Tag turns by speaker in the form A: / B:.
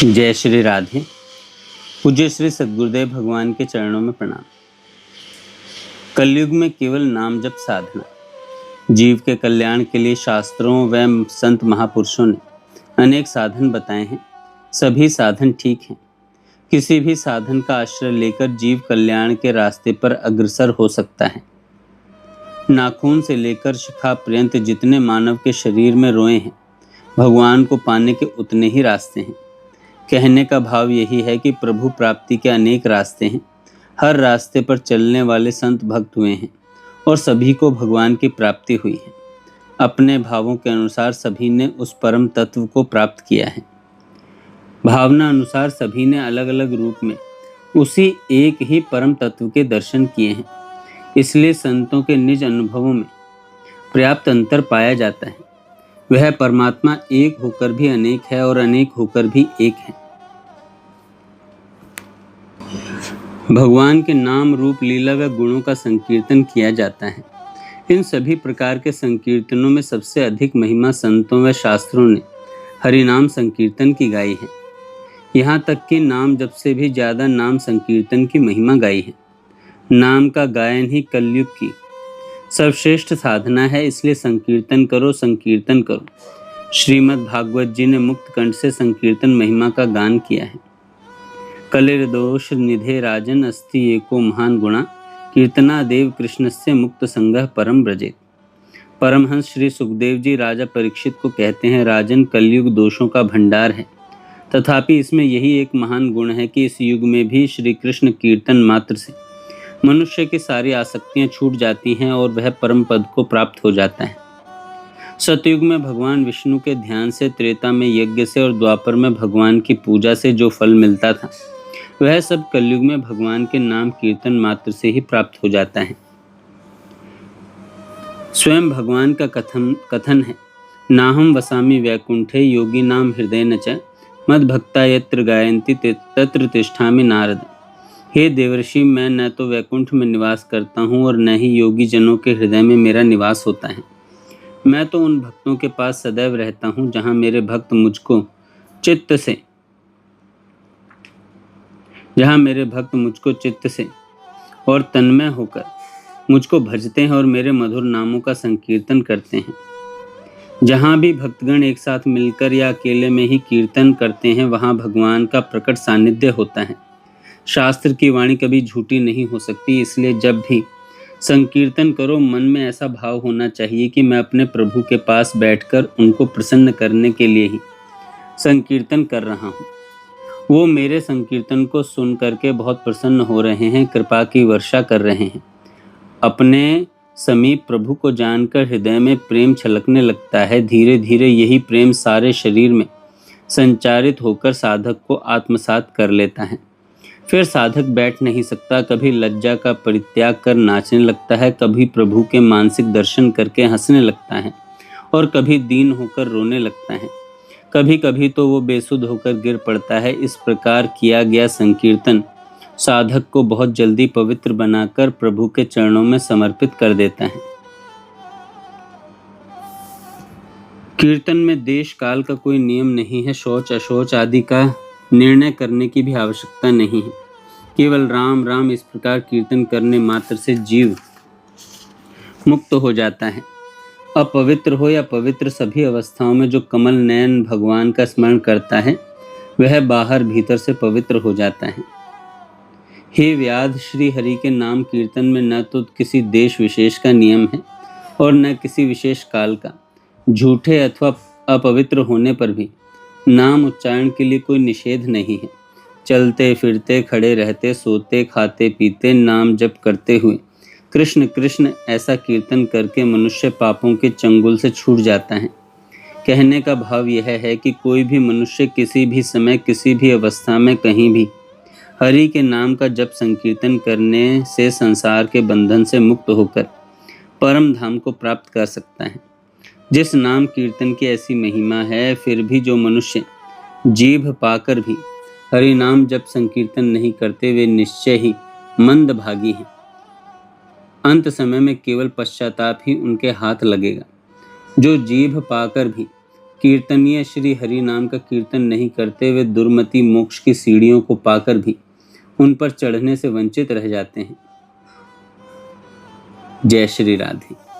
A: जय श्री राधे। पूज्य श्री सद्गुरुदेव भगवान के चरणों में प्रणाम। कलयुग में केवल नाम जप साधना, जीव के कल्याण के लिए शास्त्रों व संत महापुरुषों ने अनेक साधन बताए हैं। सभी साधन ठीक हैं। किसी भी साधन का आश्रय लेकर जीव कल्याण के रास्ते पर अग्रसर हो सकता है। नाखून से लेकर शिखा पर्यंत जितने मानव के शरीर में रोए हैं, भगवान को पाने के उतने ही रास्ते हैं। कहने का भाव यही है कि प्रभु प्राप्ति के अनेक रास्ते हैं। हर रास्ते पर चलने वाले संत भक्त हुए हैं और सभी को भगवान की प्राप्ति हुई है। अपने भावों के अनुसार सभी ने उस परम तत्व को प्राप्त किया है। भावना अनुसार सभी ने अलग अलग रूप में उसी एक ही परम तत्व के दर्शन किए हैं। इसलिए संतों के निज अनुभवों में पर्याप्त अंतर पाया जाता है। वह परमात्मा एक होकर भी अनेक है और अनेक होकर भी एक है। भगवान के नाम रूप लीला व गुणों का संकीर्तन किया जाता है। इन सभी प्रकार के संकीर्तनों में सबसे अधिक महिमा संतों व शास्त्रों ने हरिनाम संकीर्तन की गाई है। यहाँ तक कि नाम जप से भी ज्यादा नाम संकीर्तन की महिमा गाई है। नाम का गायन ही कलयुग की सर्वश्रेष्ठ साधना है। इसलिए संकीर्तन करो, संकीर्तन करो। श्रीमद् भागवत जी ने मुक्त कंठ से संकीर्तन महिमा का गान किया है। कलिर दोष निधे राजन अस्ति एको महान गुणा, कीर्तना देव कृष्णस्य मुक्त संगः परम ब्रजेत। परमहंस श्री सुखदेव जी राजा परीक्षित को कहते हैं, राजन कलयुग दोषों का भंडार है, तथापि इसमें यही एक महान गुण है कि इस युग में भी श्री कृष्ण कीर्तन मात्र से मनुष्य की सारी आसक्तियां छूट जाती हैं और वह परम पद को प्राप्त हो जाता है। सतयुग में भगवान विष्णु के ध्यान से, त्रेता में यज्ञ से और द्वापर में भगवान की पूजा से जो फल मिलता था, वह सब कलयुग में भगवान के नाम कीर्तन मात्र से ही प्राप्त हो जाता है। स्वयं भगवान का कथन है, नाहम वसामि वैकुंठे योगी नाम हृदय न च मद भक्ता यत्र गायन्ति तत्र तिष्ठामि नारद। हे देवर्षि, मैं न तो वैकुंठ में निवास करता हूँ और न ही योगी जनों के हृदय में मेरा निवास होता है। मैं तो उन भक्तों के पास सदैव रहता हूँ जहाँ मेरे भक्त मुझको चित्त से और तन्मय होकर मुझको भजते हैं और मेरे मधुर नामों का संकीर्तन करते हैं। जहाँ भी भक्तगण एक साथ मिलकर या अकेले में ही कीर्तन करते हैं, वहाँ भगवान का प्रकट सानिध्य होता है। शास्त्र की वाणी कभी झूठी नहीं हो सकती। इसलिए जब भी संकीर्तन करो, मन में ऐसा भाव होना चाहिए कि मैं अपने प्रभु के पास बैठकर उनको प्रसन्न करने के लिए ही संकीर्तन कर रहा हूँ। वो मेरे संकीर्तन को सुन करके बहुत प्रसन्न हो रहे हैं, कृपा की वर्षा कर रहे हैं। अपने समीप प्रभु को जानकर हृदय में प्रेम छलकने लगता है। धीरे धीरे यही प्रेम सारे शरीर में संचारित होकर साधक को आत्मसात कर लेता है। फिर साधक बैठ नहीं सकता। कभी लज्जा का परित्याग कर नाचने लगता है, कभी प्रभु के मानसिक दर्शन करके हंसने लगता है और कभी दीन होकर रोने लगता है। कभी कभी तो वो बेसुध होकर गिर पड़ता है। इस प्रकार किया गया संकीर्तन साधक को बहुत जल्दी पवित्र बनाकर प्रभु के चरणों में समर्पित कर देता है। कीर्तन में देश काल का कोई नियम नहीं है। शौच अशौच आदि का निर्णय करने की भी आवश्यकता नहीं है। केवल राम राम इस प्रकार कीर्तन करने मात्र से जीव मुक्त हो जाता है। अपवित्र हो या पवित्र, सभी अवस्थाओं में जो कमल नयन भगवान का स्मरण करता है, वह बाहर भीतर से पवित्र हो जाता है। हे व्याध, श्री हरि के नाम कीर्तन में न तो किसी देश विशेष का नियम है और न किसी विशेष काल का। झूठे अथवा अपवित्र होने पर भी नाम उच्चारण के लिए कोई निषेध नहीं है। चलते फिरते, खड़े रहते, सोते, खाते पीते नाम जप करते हुए कृष्ण कृष्ण ऐसा कीर्तन करके मनुष्य पापों के चंगुल से छूट जाता है। कहने का भाव यह है कि कोई भी मनुष्य किसी भी समय, किसी भी अवस्था में, कहीं भी हरि के नाम का जप संकीर्तन करने से संसार के बंधन से मुक्त होकर परम धाम को प्राप्त कर सकता है। जिस नाम कीर्तन की ऐसी महिमा है, फिर भी जो मनुष्य जीभ पाकर भी हरि नाम जप संकीर्तन नहीं करते, वे निश्चय ही मंदभागी हैं। अंत समय में केवल पश्चाताप ही उनके हाथ लगेगा। जो जीभ पाकर भी कीर्तनीय श्री हरि नाम का कीर्तन नहीं करते वे दुर्मति मोक्ष की सीढ़ियों को पाकर भी उन पर चढ़ने से वंचित रह जाते हैं। जय श्री राधे।